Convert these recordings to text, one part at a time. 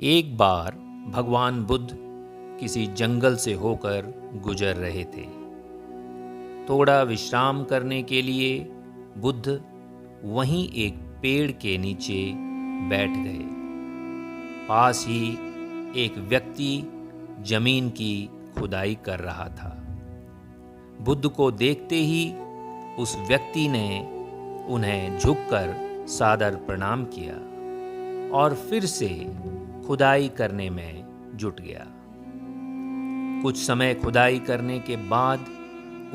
एक बार भगवान बुद्ध किसी जंगल से होकर गुजर रहे थे। थोड़ा विश्राम करने के लिए बुद्ध वहीं एक पेड़ के नीचे बैठ गए। पास ही एक व्यक्ति जमीन की खुदाई कर रहा था। बुद्ध को देखते ही उस व्यक्ति ने उन्हें झुककर सादर प्रणाम किया और फिर से खुदाई करने में जुट गया। कुछ समय खुदाई करने के बाद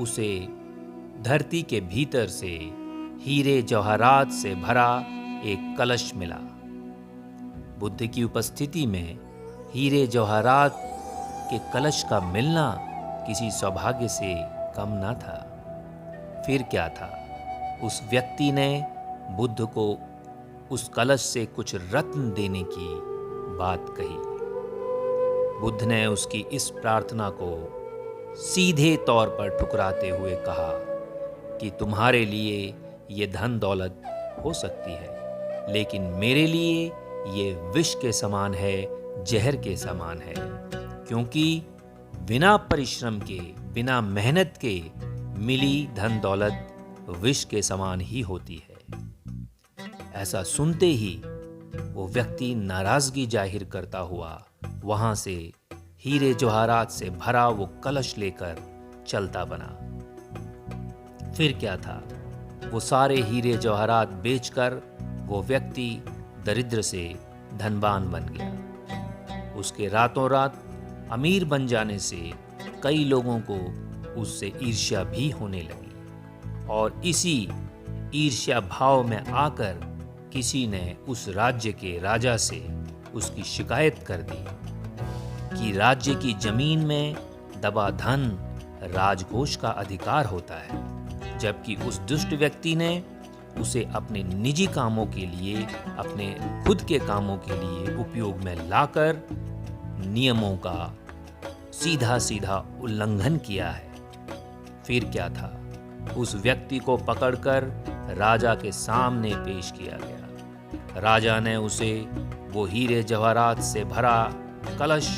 उसे धरती के भीतर से हीरे जवाहरात से भरा एक कलश मिला। बुद्ध की उपस्थिति में हीरे जवाहरात के कलश का मिलना किसी सौभाग्य से कम न था। फिर क्या था, उस व्यक्ति ने बुद्ध को उस कलश से कुछ रत्न देने की बात कही। बुद्ध ने उसकी इस प्रार्थना को सीधे तौर पर ठुकराते हुए कहा कि तुम्हारे लिए ये धन दौलत हो सकती है, लेकिन मेरे लिए ये विष के समान है, जहर के समान है, क्योंकि बिना परिश्रम के, बिना मेहनत के मिली धन दौलत विष के समान ही होती है। ऐसा सुनते ही वो व्यक्ति नाराजगी जाहिर करता हुआ वहां से हीरे जवाहरात से भरा वो कलश लेकर चलता बना। फिर क्या था, वो सारे हीरे जवाहरात बेचकर वो व्यक्ति दरिद्र से धनवान बन गया। उसके रातों रात अमीर बन जाने से कई लोगों को उससे ईर्ष्या भी होने लगी और इसी ईर्ष्या भाव में आकर किसी ने उस राज्य के राजा से उसकी शिकायत कर दी कि राज्य की जमीन में दबा धन राजकोष का अधिकार होता है, जबकि उस दुष्ट व्यक्ति ने उसे अपने निजी कामों के लिए, अपने खुद के कामों के लिए उपयोग में लाकर नियमों का सीधा सीधा उल्लंघन किया है। फिर क्या था, उस व्यक्ति को पकड़कर राजा के सामने पेश किया गया। राजा ने उसे वो हीरे जवाहरात से भरा कलश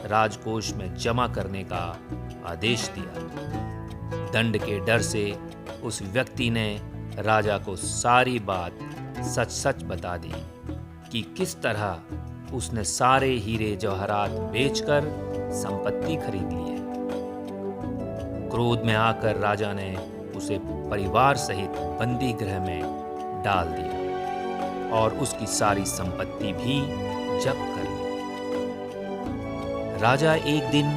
राजकोष में जमा करने का आदेश दिया। दंड के डर से उस व्यक्ति ने राजा को सारी बात सच सच बता दी कि किस तरह उसने सारे हीरे जवाहरात बेचकर संपत्ति खरीद ली है। क्रोध में आकर राजा ने उसे परिवार सहित बंदी गृह में डाल दिया और उसकी सारी संपत्ति भी जब्त कर ली। राजा एक दिन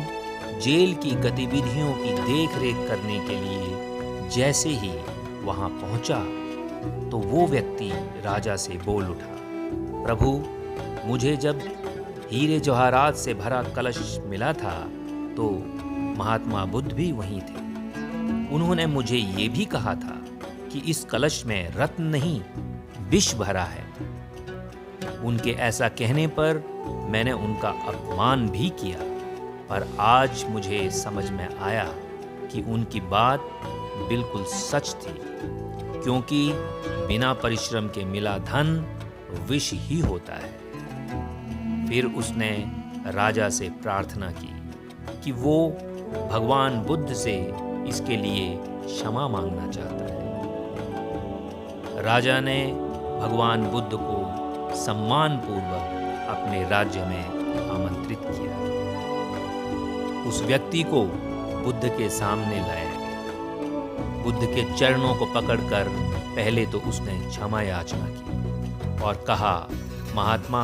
जेल की गतिविधियों की देखरेख करने के लिए जैसे ही वहां पहुंचा तो वो व्यक्ति राजा से बोल उठा, प्रभु, मुझे जब हीरे जवाहरात से भरा कलश मिला था तो महात्मा बुद्ध भी वहीं थे। उन्होंने मुझे ये भी कहा था कि इस कलश में रत्न नहीं, विष भरा है। उनके ऐसा कहने पर मैंने उनका अपमान भी किया, पर आज मुझे समझ में आया कि उनकी बात बिल्कुल सच थी, क्योंकि बिना परिश्रम के मिला धन विष ही होता है। फिर उसने राजा से प्रार्थना की कि वो भगवान बुद्ध से इसके लिए क्षमा मांगना चाहता है। राजा ने भगवान बुद्ध को सम्मानपूर्वक अपने राज्य में आमंत्रित किया। उस व्यक्ति को बुद्ध के सामने लाया गया। बुद्ध के चरणों को पकड़कर पहले तो उसने क्षमा याचना की और कहा, महात्मा,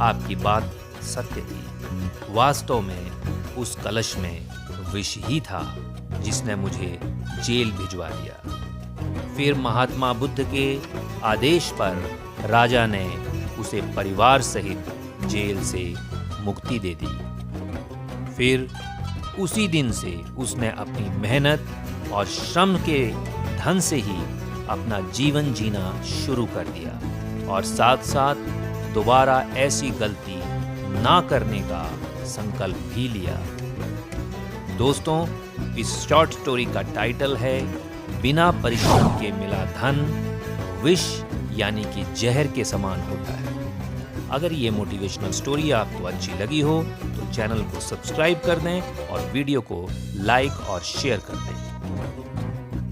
आपकी बात सत्य थी। वास्तव में उस कलश में विष ही था जिसने मुझे जेल भिजवा दिया। फिर महात्मा बुद्ध के आदेश पर राजा ने उसे परिवार सहित जेल से मुक्ति दे दी। फिर उसी दिन से उसने अपनी मेहनत और श्रम के धन से ही अपना जीवन जीना शुरू कर दिया और साथ साथ दोबारा ऐसी गलती ना करने का संकल्प भी लिया। दोस्तों, इस शॉर्ट स्टोरी का टाइटल है बिना परिश्रम के मिला धन विष यानी कि जहर के समान होता है। अगर ये मोटिवेशनल स्टोरी आपको अच्छी लगी हो तो चैनल को सब्सक्राइब कर दें और वीडियो को लाइक और शेयर कर दें।